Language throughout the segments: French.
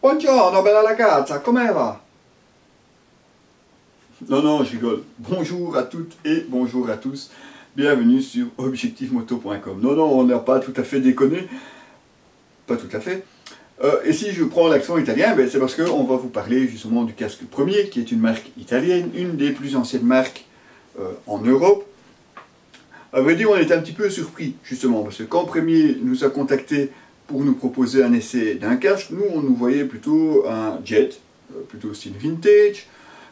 Buongiorno, bella ragazza, come va? Non, non, je rigole. Bonjour à toutes et bonjour à tous. Bienvenue sur objectifmoto.com. Non, non, on n'a pas tout à fait déconné. Pas tout à fait. Et si je prends l'accent italien, ben, c'est parce qu'on va vous parler justement du casque premier, qui est une marque italienne, une des plus anciennes marques en Europe. À vrai dire, on était un petit peu surpris, justement, parce que quand Premier nous a contactés pour nous proposer un essai d'un casque, nous, on nous voyait plutôt un jet, plutôt style vintage.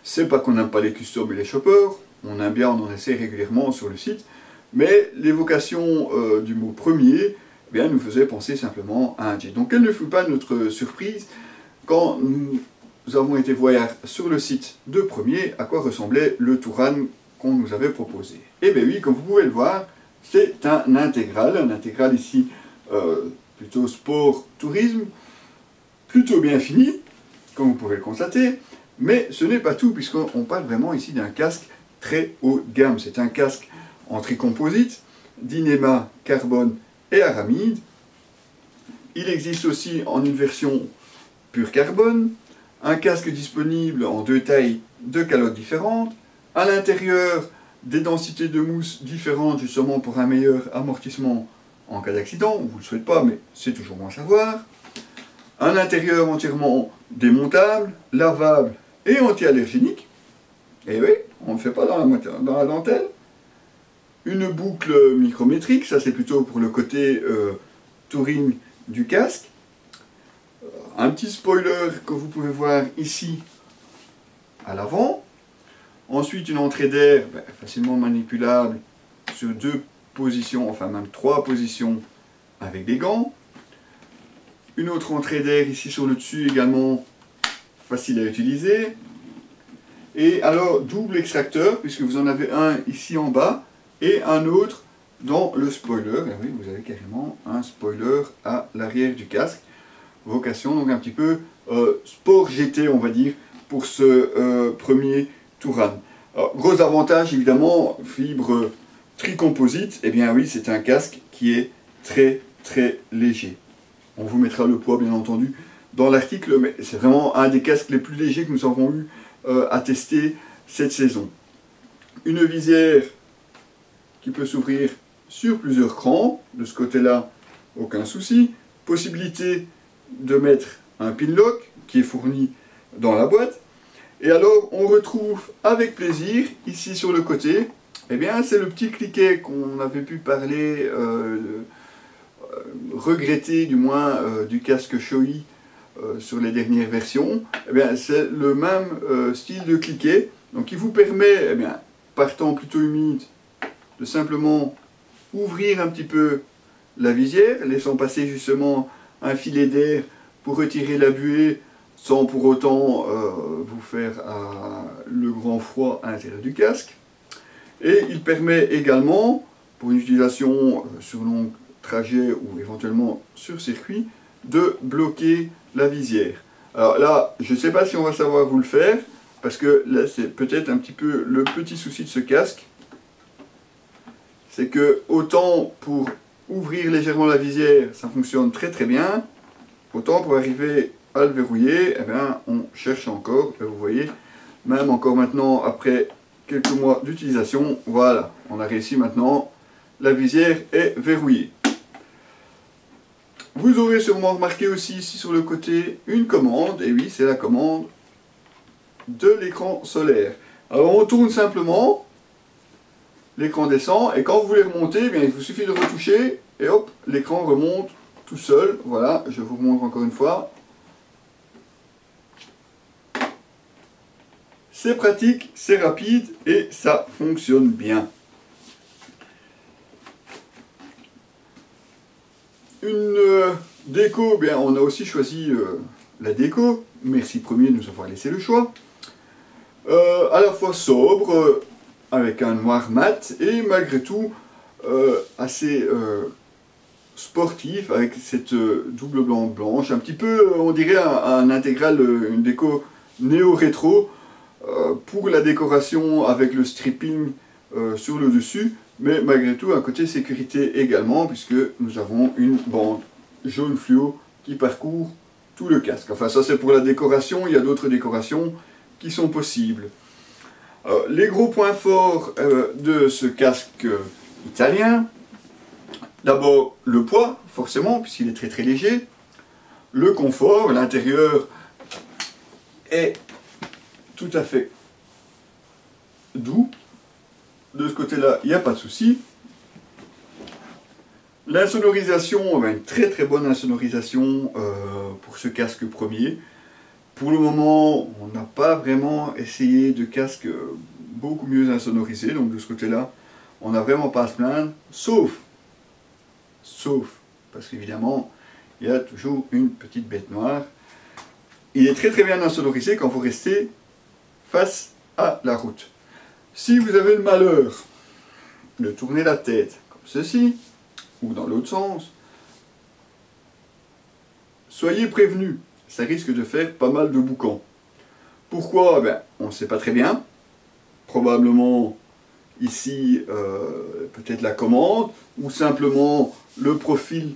C'est pas qu'on n'aime pas les customs et les shoppers, on aime bien, on en essaie régulièrement sur le site, mais l'évocation du mot Premier, eh bien, nous faisait penser simplement à un jet. Donc, quelle ne fut pas notre surprise quand nous avons été voir sur le site de Premier à quoi ressemblait le Touran qu'on nous avait proposé. Eh bien oui, comme vous pouvez le voir, c'est un intégral ici plutôt sport tourisme, plutôt bien fini, comme vous pouvez le constater, mais ce n'est pas tout, puisqu'on parle vraiment ici d'un casque très haut de gamme. C'est un casque en tricomposite, Dynéma, carbone et aramide. Il existe aussi en une version pure carbone, un casque disponible en deux tailles, deux calottes différentes, à l'intérieur des densités de mousse différentes justement pour un meilleur amortissement en cas d'accident, on ne vous le souhaite pas mais c'est toujours bon à savoir, un intérieur entièrement démontable, lavable et anti-allergénique, et oui, on ne le fait pas dans la dentelle, une boucle micrométrique, ça c'est plutôt pour le côté touring du casque, un petit spoiler que vous pouvez voir ici à l'avant, ensuite une entrée d'air facilement manipulable sur deux positions, enfin même trois positions avec des gants, une autre entrée d'air ici sur le dessus également facile à utiliser, et alors double extracteur puisque vous en avez un ici en bas et un autre dans le spoiler, et oui vous avez carrément un spoiler à l'arrière du casque, vocation donc un petit peu sport GT on va dire pour ce premier Touran. Alors, gros avantage évidemment, fibre tricomposite, et eh bien oui c'est un casque qui est très très léger. On vous mettra le poids bien entendu dans l'article, mais c'est vraiment un des casques les plus légers que nous avons eu à tester cette saison. Une visière qui peut s'ouvrir sur plusieurs crans, de ce côté-là aucun souci. Possibilité de mettre un pin lock qui est fourni dans la boîte. Et alors on retrouve avec plaisir ici sur le côté, eh bien c'est le petit cliquet qu'on avait pu parler, regretter du moins du casque Shoei sur les dernières versions. Eh bien c'est le même style de cliquet, donc qui vous permet, eh bien, par temps plutôt humide, de simplement ouvrir un petit peu la visière, laissant passer justement un filet d'air pour retirer la buée sans pour autant vous faire le grand froid à l'intérieur du casque. Et il permet également, pour une utilisation sur long trajet ou éventuellement sur circuit, de bloquer la visière. Alors là, je ne sais pas si on va savoir vous le faire, parce que là c'est peut-être un petit peu le petit souci de ce casque, c'est que autant pour ouvrir légèrement la visière, ça fonctionne très très bien, autant pour arriver à le verrouiller, eh bien, on cherche encore, et vous voyez, même encore maintenant, après quelques mois d'utilisation, voilà, on a réussi maintenant, la visière est verrouillée. Vous aurez sûrement remarqué aussi ici sur le côté une commande, et oui, c'est la commande de l'écran solaire. Alors on tourne simplement, l'écran descend, et quand vous voulez remonter, eh bien, il vous suffit de retoucher, et hop, l'écran remonte tout seul, voilà, je vous montre encore une fois. C'est pratique, c'est rapide et ça fonctionne bien. Une déco, bien, on a aussi choisi la déco. Merci Premier de nous avoir laissé le choix. À la fois sobre, avec un noir mat et malgré tout assez sportif avec cette double blanche. Un petit peu, on dirait un intégral, une déco néo-rétro. Pour la décoration avec le stripping sur le dessus, mais malgré tout un côté sécurité également, puisque nous avons une bande jaune fluo qui parcourt tout le casque. Enfin, ça c'est pour la décoration, il y a d'autres décorations qui sont possibles. Les gros points forts de ce casque italien, d'abord le poids, forcément, puisqu'il est très très léger. Le confort, l'intérieur est tout à fait doux. De ce côté-là, il n'y a pas de souci. L'insonorisation, une très très bonne insonorisation pour ce casque premier. Pour le moment, on n'a pas vraiment essayé de casque beaucoup mieux insonorisé, donc de ce côté-là, on n'a vraiment pas à se plaindre, sauf, parce qu'évidemment, il y a toujours une petite bête noire. Il est très très bien insonorisé quand vous restez face à la route. Si vous avez le malheur de tourner la tête comme ceci, ou dans l'autre sens, soyez prévenus, ça risque de faire pas mal de boucans. Pourquoi? On ne sait pas très bien. Probablement ici, peut-être la commande, ou simplement le profil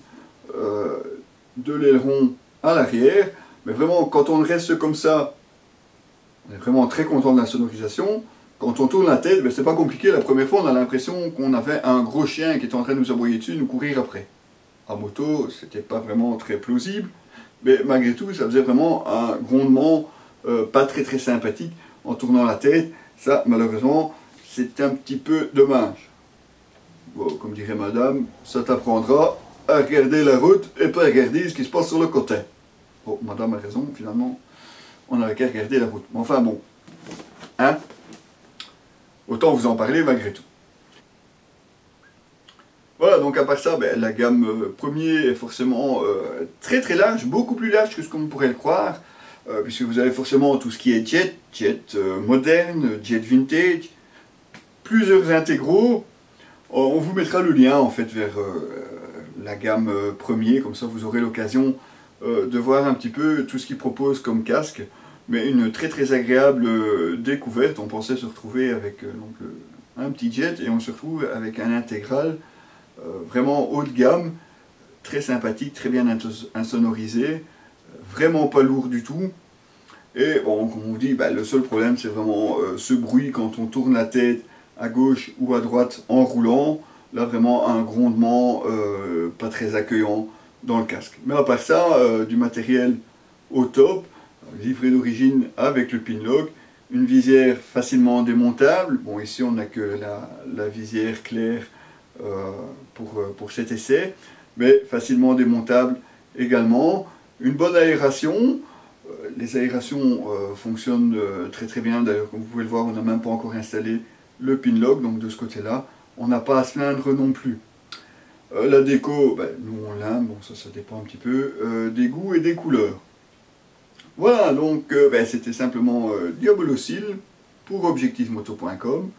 de l'aileron à l'arrière. Mais vraiment, quand on reste comme ça, on est vraiment très content de la sonorisation. Quand on tourne la tête, c'est pas compliqué. La première fois, on a l'impression qu'on avait un gros chien qui était en train de nous aboyer dessus, nous courir après. En moto, c'était pas vraiment très plausible, mais malgré tout, ça faisait vraiment un grondement pas très très sympathique en tournant la tête. Ça, malheureusement, c'est un petit peu dommage. Bon, comme dirait madame, ça t'apprendra à regarder la route et pas à regarder ce qui se passe sur le côté. Bon, madame a raison, finalement, on n'avait qu'à regarder la route. Mais enfin bon, hein? Autant vous en parler malgré tout. Voilà, donc à part ça, la gamme premier est forcément très très large, beaucoup plus large que ce qu'on pourrait le croire, puisque vous avez forcément tout ce qui est jet moderne, jet vintage, plusieurs intégraux. On vous mettra le lien en fait vers la gamme premier, comme ça vous aurez l'occasion de voir un petit peu tout ce qu'il propose comme casque. Mais une très très agréable découverte. On pensait se retrouver avec un petit jet et on se retrouve avec un intégral vraiment haut de gamme, très sympathique, très bien insonorisé, vraiment pas lourd du tout. Et bon, comme on vous dit, le seul problème c'est vraiment ce bruit quand on tourne la tête à gauche ou à droite en roulant. Là vraiment un grondement pas très accueillant dans le casque. Mais à part ça, du matériel au top. Livré d'origine avec le Pinlock, une visière facilement démontable. Bon, ici on n'a que la visière claire pour cet essai, mais facilement démontable également. Une bonne aération. Les aérations fonctionnent très très bien. D'ailleurs, comme vous pouvez le voir, on n'a même pas encore installé le Pinlock, donc de ce côté-là, on n'a pas à se plaindre non plus. La déco, nous on l'aime, bon ça dépend un petit peu des goûts et des couleurs. Voilà, donc c'était simplement Diabolocile pour objectifmoto.com.